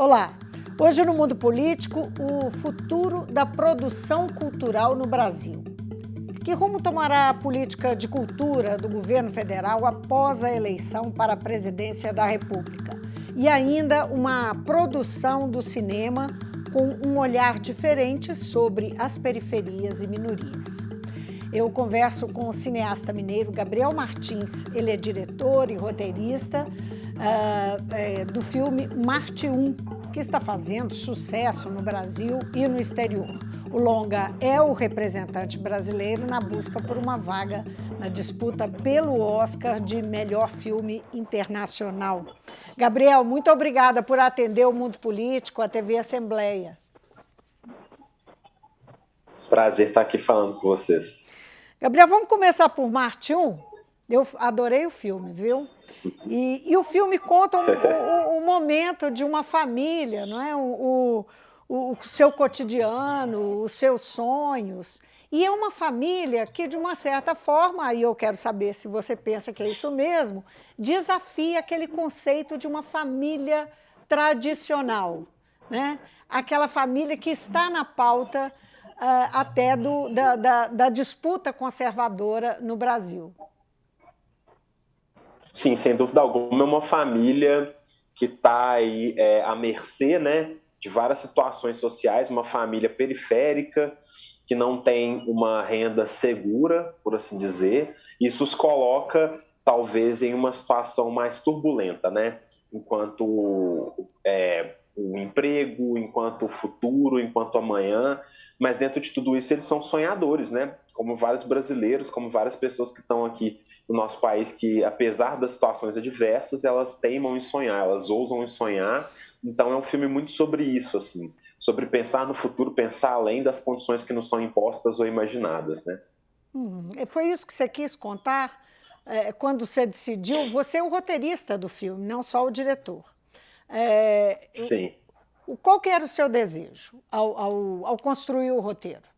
Olá! Hoje no Mundo Político, o futuro da produção cultural no Brasil. Que rumo tomará a política de cultura do governo federal após a eleição para a presidência da República? E ainda uma produção do cinema com um olhar diferente sobre as periferias e minorias. Eu converso com o cineasta mineiro Gabriel Martins. Ele é diretor e roteirista do filme Marte 1, que está fazendo sucesso no Brasil e no exterior. O longa é o representante brasileiro na busca por uma vaga na disputa pelo Oscar de melhor filme internacional. Gabriel, muito obrigada por atender o Mundo Político, a TV Assembleia. Prazer estar aqui falando com vocês. Gabriel, vamos começar por Marte 1? Eu adorei o filme, viu? E o filme conta o momento de uma família, não é? O seu cotidiano, os seus sonhos. E é uma família que, de uma certa forma, aí eu quero saber se você pensa que é isso mesmo, desafia aquele conceito de uma família tradicional, né? Aquela família que está na pauta até da disputa conservadora no Brasil. Sim, sem dúvida alguma, é uma família que está aí à mercê, né, de várias situações sociais, uma família periférica, que não tem uma renda segura, por assim dizer. Isso os coloca, talvez, em uma situação mais turbulenta, né? Enquanto o emprego, enquanto o futuro, enquanto amanhã. Mas dentro de tudo isso, eles são sonhadores, né? Como vários brasileiros, como várias pessoas que estão aqui no nosso país, que apesar das situações adversas, elas teimam em sonhar, elas ousam em sonhar. Então é um filme muito sobre isso, assim, sobre pensar no futuro, pensar além das condições que nos são impostas ou imaginadas, né? Foi isso que você quis contar quando você decidiu? Você é o roteirista do filme, não só o diretor. Sim. Qual que era o seu desejo ao construir o roteiro?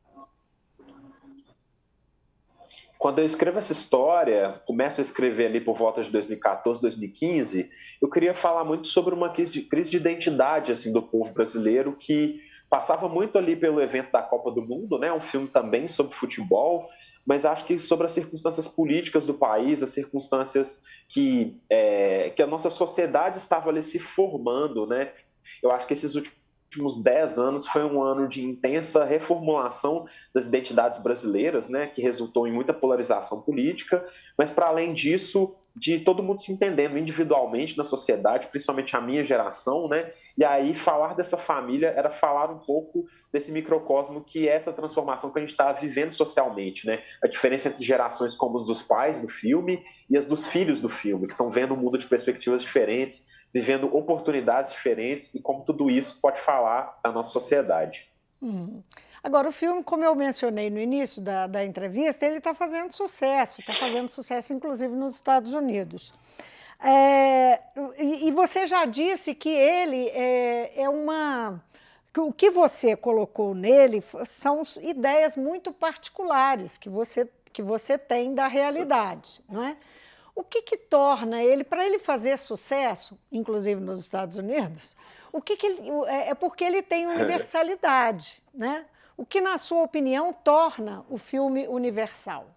Quando eu escrevo essa história, começo a escrever ali por volta de 2014, 2015, eu queria falar muito sobre uma crise de identidade assim, do povo brasileiro que passava muito ali pelo evento da Copa do Mundo, né? Um filme também sobre futebol, mas acho que sobre as circunstâncias políticas do país, as circunstâncias que a nossa sociedade estava ali se formando, né? Eu acho que esses últimos 10 anos foi um ano de intensa reformulação das identidades brasileiras, né, que resultou em muita polarização política, mas para além disso, de todo mundo se entendendo individualmente na sociedade, principalmente a minha geração, né? E aí falar dessa família era falar um pouco desse microcosmo que é essa transformação que a gente está vivendo socialmente, né? A diferença entre gerações como as dos pais do filme e as dos filhos do filme, que estão vendo o mundo de perspectivas diferentes, vivendo oportunidades diferentes e como tudo isso pode falar da nossa sociedade. Agora, o filme, como eu mencionei no início da entrevista, ele está fazendo sucesso inclusive nos Estados Unidos. E você já disse que ele que o que você colocou nele são ideias muito particulares que você tem da realidade, não é? O que torna ele, para ele fazer sucesso, inclusive nos Estados Unidos, é porque ele tem universalidade, né? O que, na sua opinião, torna o filme universal?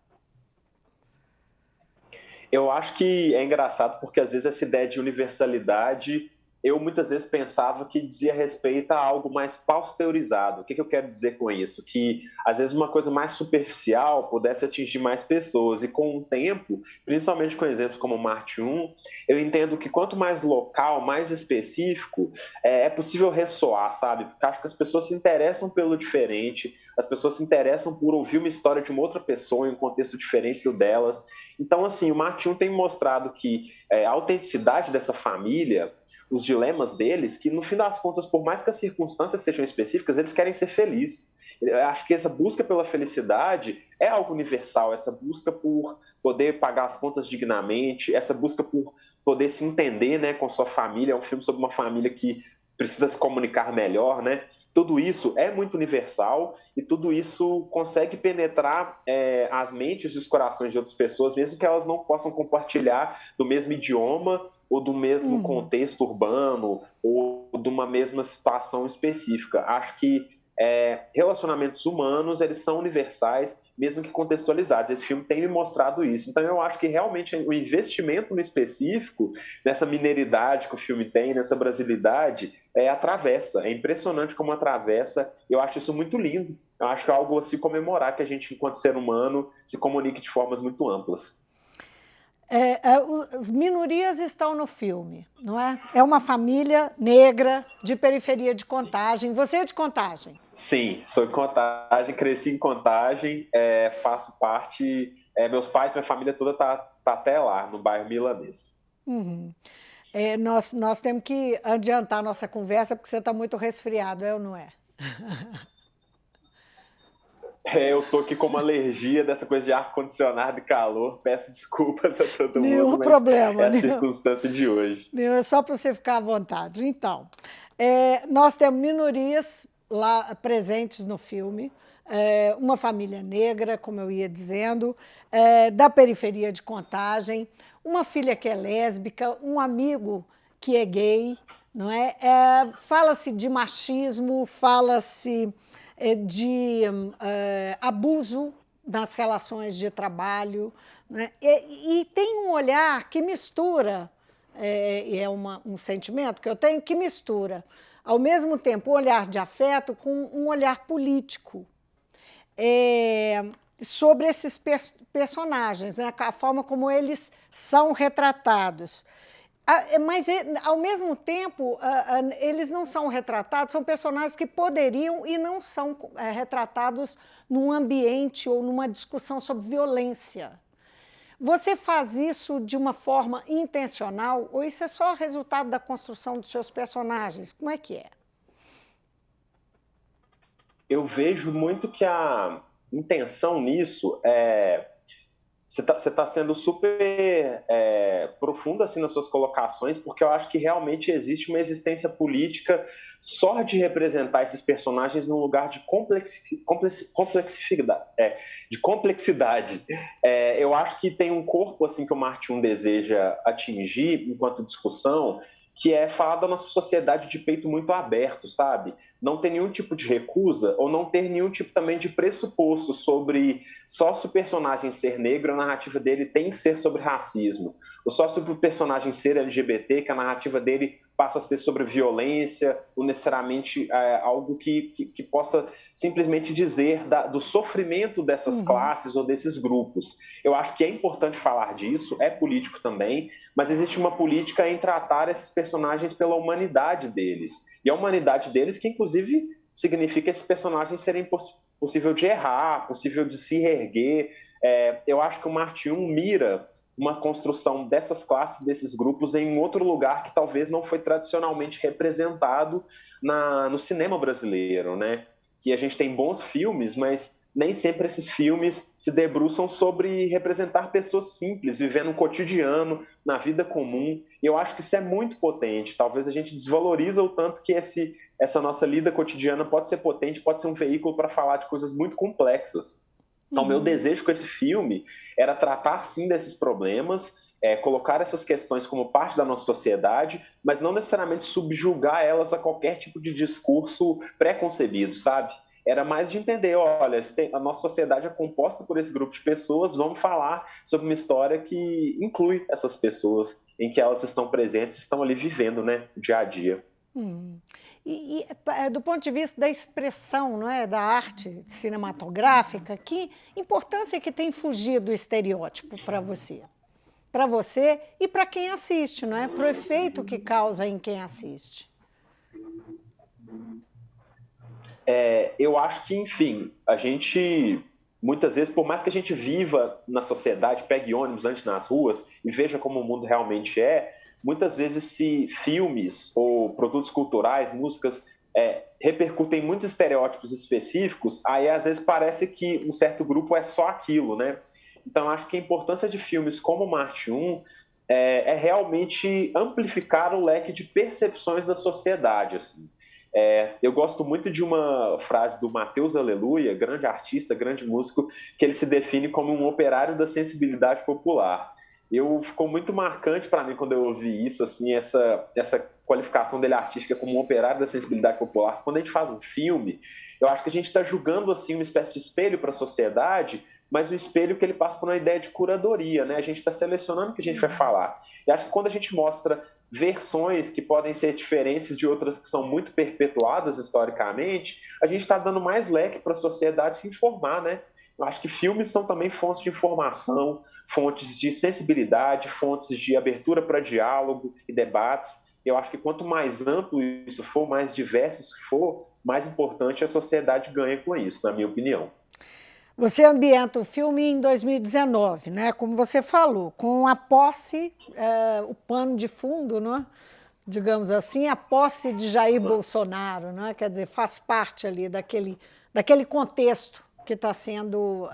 Eu acho que é engraçado porque às vezes essa ideia de universalidade eu muitas vezes pensava que dizia respeito a algo mais pasteurizado. O que eu quero dizer com isso? Que às vezes uma coisa mais superficial pudesse atingir mais pessoas. E com o tempo, principalmente com exemplos como Marte 1, eu entendo que quanto mais local, mais específico, é possível ressoar, sabe? Porque acho que as pessoas se interessam pelo diferente, as pessoas se interessam por ouvir uma história de uma outra pessoa em um contexto diferente do delas. Então, assim, o Marte 1 tem mostrado que a autenticidade dessa família, os dilemas deles, que no fim das contas, por mais que as circunstâncias sejam específicas, eles querem ser felizes. Eu acho que essa busca pela felicidade é algo universal, essa busca por poder pagar as contas dignamente, essa busca por poder se entender, né, com sua família. É um filme sobre uma família que precisa se comunicar melhor, né? Tudo isso é muito universal e tudo isso consegue penetrar as mentes e os corações de outras pessoas, mesmo que elas não possam compartilhar do mesmo idioma ou do mesmo contexto urbano ou de uma mesma situação específica. Acho que relacionamentos humanos, eles são universais, mesmo que contextualizados. Esse filme tem me mostrado isso. Então eu acho que realmente o investimento no específico, nessa mineiridade que o filme tem, nessa brasilidade, atravessa. É impressionante como atravessa. Eu acho isso muito lindo. Eu acho algo a se comemorar, que a gente, enquanto ser humano, se comunique de formas muito amplas. As minorias estão no filme, não é? É uma família negra de periferia de Contagem. Você é de Contagem? Sim, sou de Contagem, cresci em Contagem, faço parte. Meus pais, minha família toda tá até lá, no bairro Milanês. Uhum. Nós temos que adiantar a nossa conversa porque você está muito resfriado, é ou não é? Eu tô aqui com uma alergia dessa coisa de ar-condicionado e calor. Peço desculpas a todo mundo, Nenhum mas problema, é a circunstância de hoje. É só para você ficar à vontade. Então, nós temos minorias lá presentes no filme, uma família negra, como eu ia dizendo, da periferia de Contagem, uma filha que é lésbica, um amigo que é gay, não é? Fala-se de machismo, fala-se de abuso nas relações de trabalho, né? E tem um olhar que mistura, um sentimento que eu tenho, que mistura, ao mesmo tempo, o olhar de afeto com um olhar político sobre esses personagens, né? A forma como eles são retratados. Mas, ao mesmo tempo, eles não são retratados, são personagens que poderiam e não são retratados num ambiente ou numa discussão sobre violência. Você faz isso de uma forma intencional ou isso é só resultado da construção dos seus personagens? Como é que é? Eu vejo muito que a intenção nisso Você está sendo super profundo assim, nas suas colocações, porque eu acho que realmente existe uma existência política só de representar esses personagens num lugar de complexidade. Eu acho que tem um corpo assim que o Martin deseja atingir enquanto discussão, que é falar da nossa sociedade de peito muito aberto, sabe? Não ter nenhum tipo de recusa ou não ter nenhum tipo também de pressuposto sobre só se o personagem ser negro, a narrativa dele tem que ser sobre racismo. Ou só sobre o personagem ser LGBT, que a narrativa dele passa a ser sobre violência, ou necessariamente algo que possa simplesmente dizer do sofrimento dessas classes ou desses grupos. Eu acho que é importante falar disso, é político também, mas existe uma política em tratar esses personagens pela humanidade deles. E a humanidade deles que, inclusive, significa esses personagens serem possível de errar, possível de se reerguer. Eu acho que o Martin mira uma construção dessas classes, desses grupos, em um outro lugar que talvez não foi tradicionalmente representado no cinema brasileiro, né? Que a gente tem bons filmes, mas nem sempre esses filmes se debruçam sobre representar pessoas simples, vivendo o cotidiano, na vida comum. E eu acho que isso é muito potente. Talvez a gente desvaloriza o tanto que essa nossa lida cotidiana pode ser potente, pode ser um veículo para falar de coisas muito complexas. Então, meu desejo com esse filme era tratar, sim, desses problemas, colocar essas questões como parte da nossa sociedade, mas não necessariamente subjugar elas a qualquer tipo de discurso pré-concebido, sabe? Era mais de entender, olha, a nossa sociedade é composta por esse grupo de pessoas, vamos falar sobre uma história que inclui essas pessoas, em que elas estão presentes, estão ali vivendo, né, o dia a dia. Do ponto de vista da expressão, não é, da arte cinematográfica, que importância que tem fugido do estereótipo para você? Para você e para quem assiste, não é? Para o efeito que causa em quem assiste. Eu acho que, enfim, a gente, muitas vezes, por mais que a gente viva na sociedade, pegue ônibus antes nas ruas e veja como o mundo realmente muitas vezes se filmes ou produtos culturais, músicas, repercutem muitos estereótipos específicos, aí às vezes parece que um certo grupo é só aquilo, né? Então acho que a importância de filmes como Marte 1 é realmente amplificar o leque de percepções da sociedade, assim. Eu gosto muito de uma frase do Mateus Aleluia, grande artista, grande músico, que ele se define como um operário da sensibilidade popular. ficou muito marcante para mim quando eu ouvi isso, assim, essa qualificação dele artística como um operário da sensibilidade popular. Quando a gente faz um filme, eu acho que a gente está julgando assim uma espécie de espelho para a sociedade, mas um espelho que ele passa por uma ideia de curadoria, né? A gente está selecionando o que a gente vai falar. E acho que quando a gente mostra versões que podem ser diferentes de outras que são muito perpetuadas historicamente, a gente está dando mais leque para a sociedade se informar, né? Eu acho que filmes são também fontes de informação, fontes de sensibilidade, fontes de abertura para diálogo e debates. Eu acho que quanto mais amplo isso for, mais diverso isso for, mais importante a sociedade ganha com isso, na minha opinião. Você ambienta o filme em 2019, né? Como você falou, com a posse, o pano de fundo, né? Digamos assim, a posse de Jair Bolsonaro, né? Quer dizer, faz parte ali daquele contexto que está sendo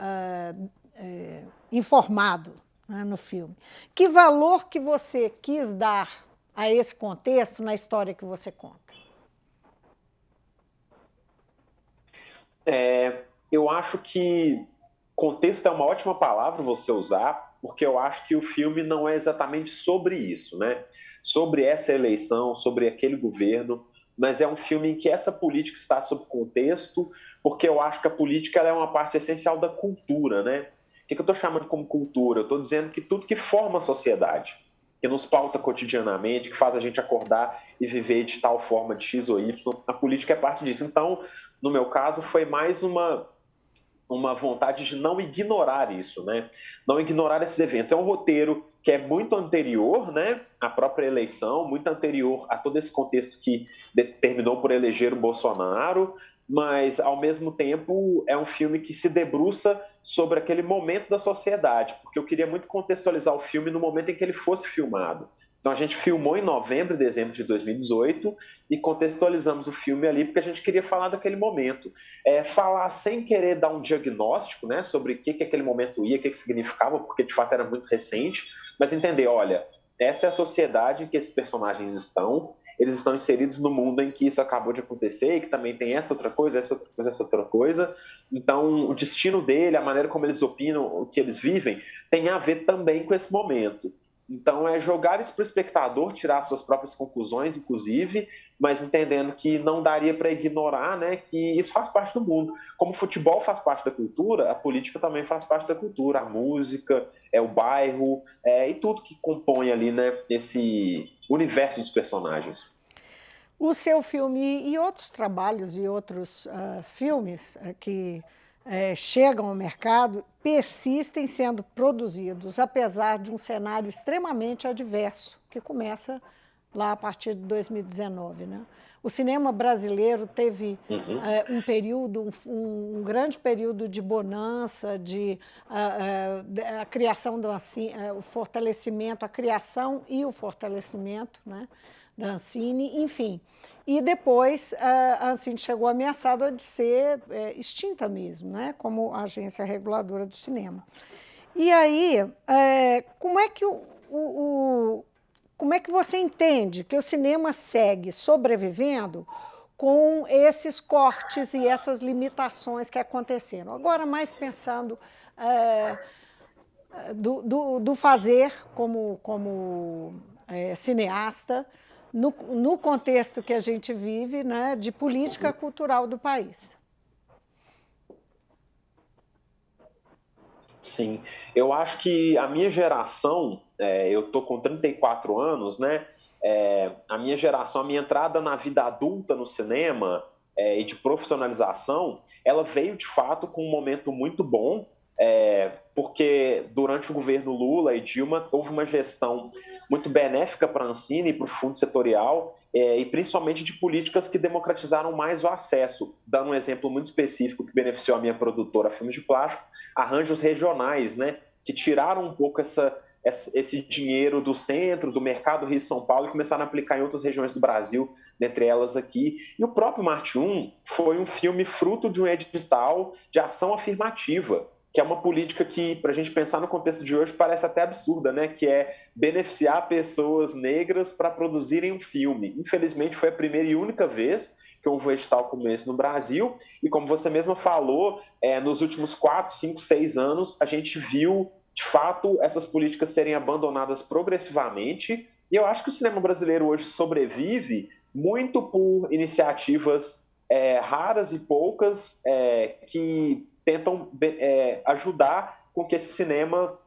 informado, né, no filme. Que valor que você quis dar a esse contexto na história que você conta? Eu acho que contexto é uma ótima palavra você usar, porque eu acho que o filme não é exatamente sobre isso, né? Sobre essa eleição, sobre aquele governo, mas é um filme em que essa política está sob contexto, porque eu acho que a política ela é uma parte essencial da cultura, né? O que eu estou chamando como cultura? Eu estou dizendo que tudo que forma a sociedade, que nos pauta cotidianamente, que faz a gente acordar e viver de tal forma, de X ou Y, a política é parte disso. Então, no meu caso, foi mais uma vontade de não ignorar isso, né? Não ignorar esses eventos. É um roteiro que é muito anterior, né, à própria eleição, muito anterior a todo esse contexto que terminou por eleger o Bolsonaro, mas, ao mesmo tempo, é um filme que se debruça sobre aquele momento da sociedade, porque eu queria muito contextualizar o filme no momento em que ele fosse filmado. Então, a gente filmou em novembro e dezembro de 2018 e contextualizamos o filme ali porque a gente queria falar daquele momento. Falar sem querer dar um diagnóstico, né, sobre o que aquele momento ia, o que significava, porque de fato era muito recente, mas entender, olha, esta é a sociedade em que esses personagens estão, eles estão inseridos no mundo em que isso acabou de acontecer e que também tem essa outra coisa, essa outra coisa, essa outra coisa. Então, o destino dele, a maneira como eles opinam, o que eles vivem, tem a ver também com esse momento. Então, é jogar isso para o espectador, tirar suas próprias conclusões, inclusive, mas entendendo que não daria para ignorar, né, que isso faz parte do mundo. Como o futebol faz parte da cultura, a política também faz parte da cultura, a música, o bairro, e tudo que compõe ali, né, esse universo dos personagens. O seu filme e outros trabalhos e outros filmes que chegam ao mercado persistem sendo produzidos, apesar de um cenário extremamente adverso, que começa lá a partir de 2019, né? O cinema brasileiro teve um período, um grande período de bonança, a criação o fortalecimento, a criação e o fortalecimento, né, da Ancine, enfim. E depois a Ancine chegou ameaçada de ser extinta mesmo, né, como agência reguladora do cinema. E aí, como é que como é que você entende que o cinema segue sobrevivendo com esses cortes e essas limitações que aconteceram? Agora, mais pensando do fazer como cineasta, no contexto que a gente vive, né, de política cultural do país. Sim, eu acho que a minha geração, eu tô com 34 anos, né? A minha geração, a minha entrada na vida adulta no cinema e de profissionalização, ela veio de fato com um momento muito bom, porque durante o governo Lula e Dilma houve uma gestão muito benéfica para a Ancine e para o fundo setorial, e principalmente de políticas que democratizaram mais o acesso. Dando um exemplo muito específico que beneficiou a minha produtora Filmes de Plástico, arranjos regionais, né, que tiraram um pouco esse dinheiro do centro, do mercado Rio-São Paulo, e começaram a aplicar em outras regiões do Brasil, dentre elas aqui. E o próprio Marte 1 foi um filme fruto de um edital de ação afirmativa, que é uma política que, para a gente pensar no contexto de hoje, parece até absurda, né? Que é beneficiar pessoas negras para produzirem um filme. Infelizmente, foi a primeira e única vez que houve um edital como esse no Brasil, e como você mesma falou, nos últimos 4, 5, 6 anos, a gente viu de fato, essas políticas serem abandonadas progressivamente. E eu acho que o cinema brasileiro hoje sobrevive muito por iniciativas raras e poucas que tentam ajudar com que esse cinema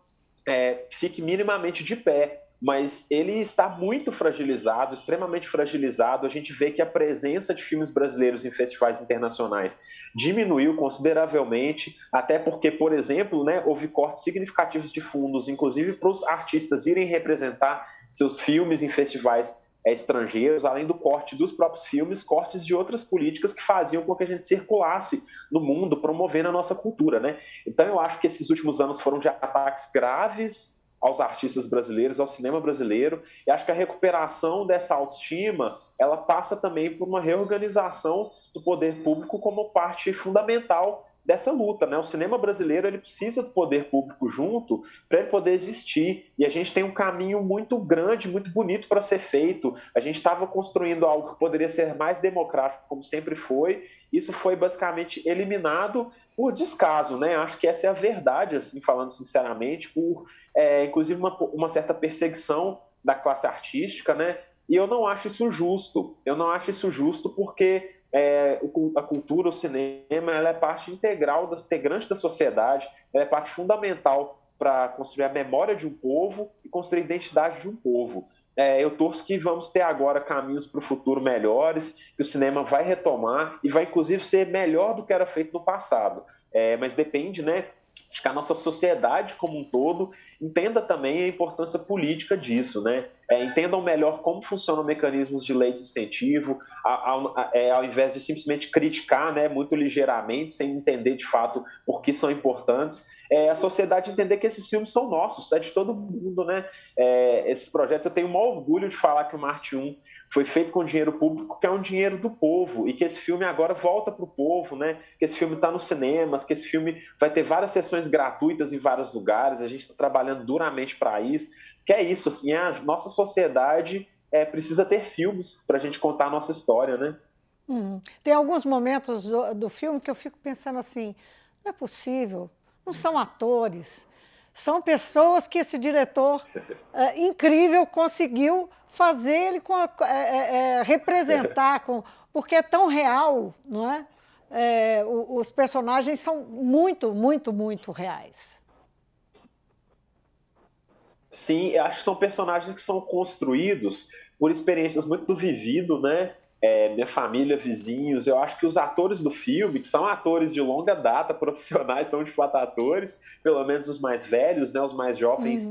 fique minimamente de pé, mas ele está muito fragilizado, extremamente fragilizado. A gente vê que a presença de filmes brasileiros em festivais internacionais diminuiu consideravelmente, até porque, por exemplo, né, houve cortes significativos de fundos, inclusive para os artistas irem representar seus filmes em festivais estrangeiros, além do corte dos próprios filmes, cortes de outras políticas que faziam com que a gente circulasse no mundo, promovendo a nossa cultura, né? Então eu acho que esses últimos anos foram de ataques graves aos artistas brasileiros, ao cinema brasileiro, e acho que a recuperação dessa autoestima, ela passa também por uma reorganização do poder público como parte fundamental dessa luta, né? O cinema brasileiro, ele precisa do poder público junto para ele poder existir, e a gente tem um caminho muito grande, muito bonito para ser feito. A gente estava construindo algo que poderia ser mais democrático, como sempre foi. Isso foi basicamente eliminado por descaso, né? Acho que essa é a verdade, assim, falando sinceramente, por inclusive uma certa perseguição da classe artística, né? E eu não acho isso justo. Eu não acho isso justo porque a cultura, o cinema, ela é parte integral, integrante da sociedade, ela é parte fundamental para construir a memória de um povo e construir a identidade de um povo. Eu torço que vamos ter agora caminhos para o futuro melhores, que o cinema vai retomar e vai, inclusive, ser melhor do que era feito no passado. Mas depende, né, de que a nossa sociedade como um todo entenda também a importância política disso, né? Entendam melhor como funcionam mecanismos de lei de incentivo, ao invés de simplesmente criticar, né, muito ligeiramente, sem entender de fato por que são importantes. A sociedade entender que esses filmes são nossos, é de todo mundo, né? Esses projetos, eu tenho o maior orgulho de falar que o Marte 1 foi feito com dinheiro público, que é um dinheiro do povo, e que esse filme agora volta para o povo, né? Que esse filme está nos cinemas, que esse filme vai ter várias sessões gratuitas em vários lugares, a gente está trabalhando duramente para isso, que é isso, assim, a nossa sociedade precisa ter filmes para a gente contar a nossa história, né? Tem alguns momentos do filme que eu fico pensando assim, não é possível, não são atores, são pessoas que esse diretor incrível conseguiu fazer ele representar, porque é tão real, não é? Os personagens são muito, muito, muito reais. Sim, eu acho que são personagens que são construídos por experiências muito do vivido, né? Minha família, vizinhos. Eu acho que os atores do filme, que são atores de longa data, profissionais, são de fato atores, pelo menos os mais velhos, né? Os mais jovens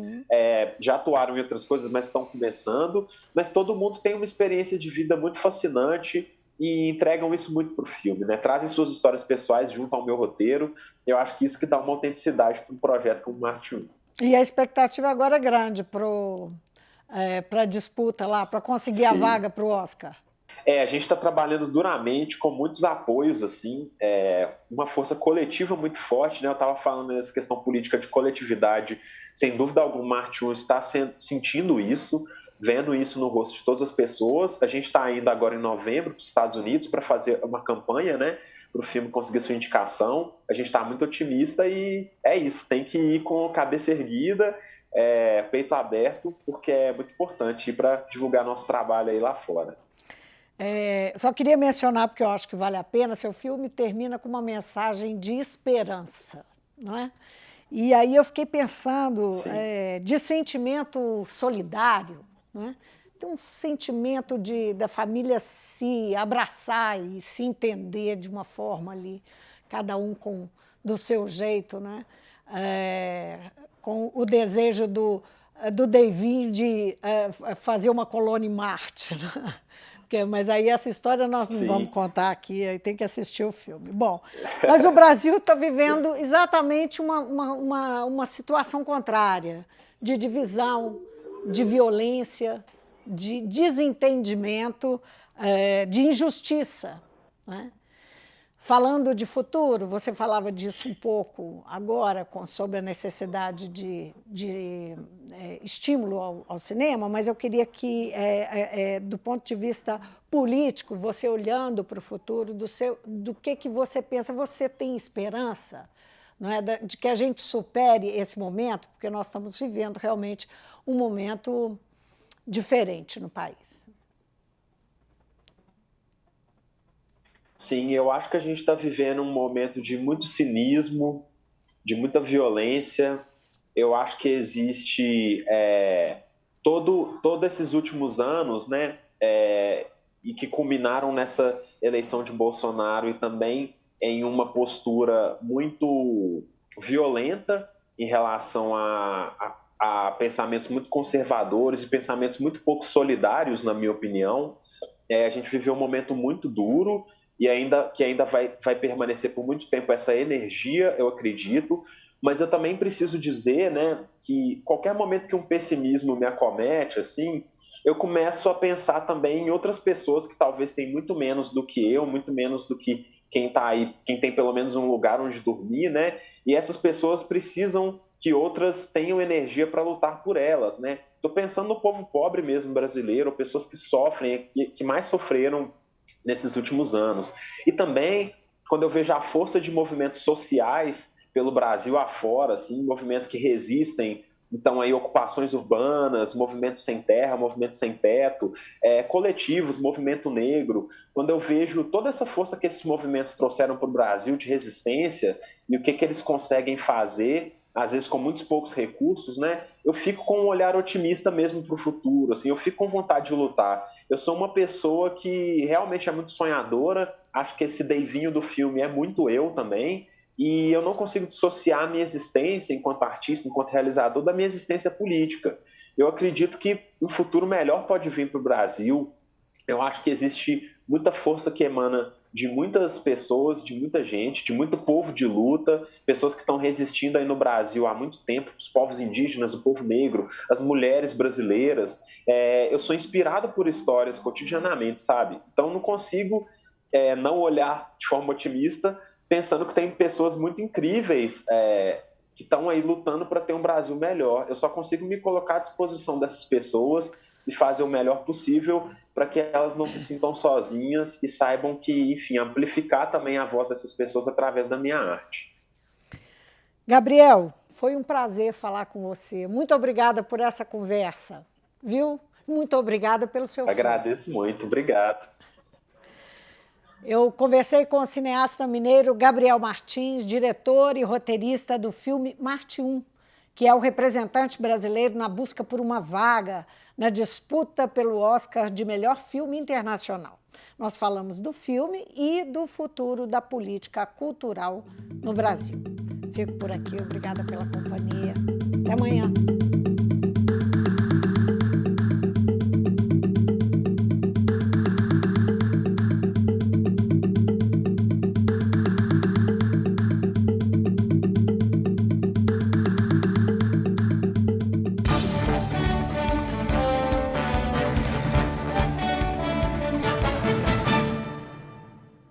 já atuaram em outras coisas, mas estão começando. Mas todo mundo tem uma experiência de vida muito fascinante e entregam isso muito para o filme, né? Trazem suas histórias pessoais junto ao meu roteiro. Eu acho que isso que dá uma autenticidade para um projeto como Marte 1. E a expectativa agora é grande para a disputa lá, para conseguir a vaga para o Oscar. A gente está trabalhando duramente, com muitos apoios, assim, uma força coletiva muito forte, né? Eu estava falando nessa questão política de coletividade, sem dúvida alguma, Marte 1 está sentindo isso, vendo isso no rosto de todas as pessoas. A gente está indo agora em novembro para os Estados Unidos para fazer uma campanha, né? Para o filme conseguir sua indicação. A gente está muito otimista e é isso, tem que ir com a cabeça erguida, peito aberto, porque é muito importante ir para divulgar nosso trabalho aí lá fora. Só queria mencionar, porque eu acho que vale a pena, seu filme termina com uma mensagem de esperança, não é? E aí eu fiquei pensando de sentimento solidário, não é? Tem um sentimento da família se abraçar e se entender de uma forma ali, cada um do seu jeito, né? Com o desejo do Davinho de fazer uma colônia em Marte, né? Mas aí essa história nós não vamos contar aqui, aí tem que assistir o filme. Bom, mas o Brasil está vivendo exatamente uma situação contrária, de divisão, de violência, de desentendimento, de injustiça, né? Falando de futuro, você falava disso um pouco agora, sobre a necessidade de estímulo ao cinema, mas eu queria que, do ponto de vista político, você olhando para o futuro, do que você pensa, você tem esperança não é? De que a gente supere esse momento, porque nós estamos vivendo realmente um momento diferente no país. Sim, eu acho que a gente está vivendo um momento de muito cinismo, de muita violência. Eu acho que existe todos esses últimos anos, né, e que culminaram nessa eleição de Bolsonaro e também em uma postura muito violenta em relação a pensamentos muito conservadores e pensamentos muito pouco solidários, na minha opinião. A gente viveu um momento muito duro e que ainda vai permanecer por muito tempo essa energia, eu acredito, mas eu também preciso dizer, né, que qualquer momento que um pessimismo me acomete, assim, eu começo a pensar também em outras pessoas que talvez têm muito menos do que eu, muito menos do que quem está aí, quem tem pelo menos um lugar onde dormir, né? E essas pessoas precisam que outras tenham energia para lutar por elas, né? Estou pensando no povo pobre mesmo brasileiro, pessoas que sofrem, que mais sofreram nesses últimos anos. E também, quando eu vejo a força de movimentos sociais pelo Brasil afora, assim, movimentos que resistem, então aí ocupações urbanas, movimentos sem terra, movimentos sem teto, coletivos, movimento negro, quando eu vejo toda essa força que esses movimentos trouxeram para o Brasil de resistência e o que eles conseguem fazer, às vezes com muitos poucos recursos, né? Eu fico com um olhar otimista mesmo para o futuro, assim, eu fico com vontade de lutar. Eu sou uma pessoa que realmente é muito sonhadora, acho que esse Deivinho do filme é muito eu também, e eu não consigo dissociar a minha existência enquanto artista, enquanto realizador, da minha existência política. Eu acredito que um futuro melhor pode vir para o Brasil. Eu acho que existe muita força que emana de muitas pessoas, de muita gente, de muito povo de luta, pessoas que estão resistindo aí no Brasil há muito tempo, os povos indígenas, o povo negro, as mulheres brasileiras. Eu sou inspirado por histórias cotidianamente, sabe? Então não consigo não olhar de forma otimista, pensando que tem pessoas muito incríveis que estão aí lutando para ter um Brasil melhor. Eu só consigo me colocar à disposição dessas pessoas e fazer o melhor possível para que elas não se sintam sozinhas e saibam que, enfim, amplificar também a voz dessas pessoas através da minha arte. Gabriel, foi um prazer falar com você. Muito obrigada por essa conversa, viu? Muito obrigada pelo seu filme. Agradeço muito, obrigado. Eu conversei com o cineasta mineiro Gabriel Martins, diretor e roteirista do filme Marte 1, que é o representante brasileiro na busca por uma vaga na disputa pelo Oscar de melhor filme internacional. Nós falamos do filme e do futuro da política cultural no Brasil. Fico por aqui, obrigada pela companhia. Até amanhã.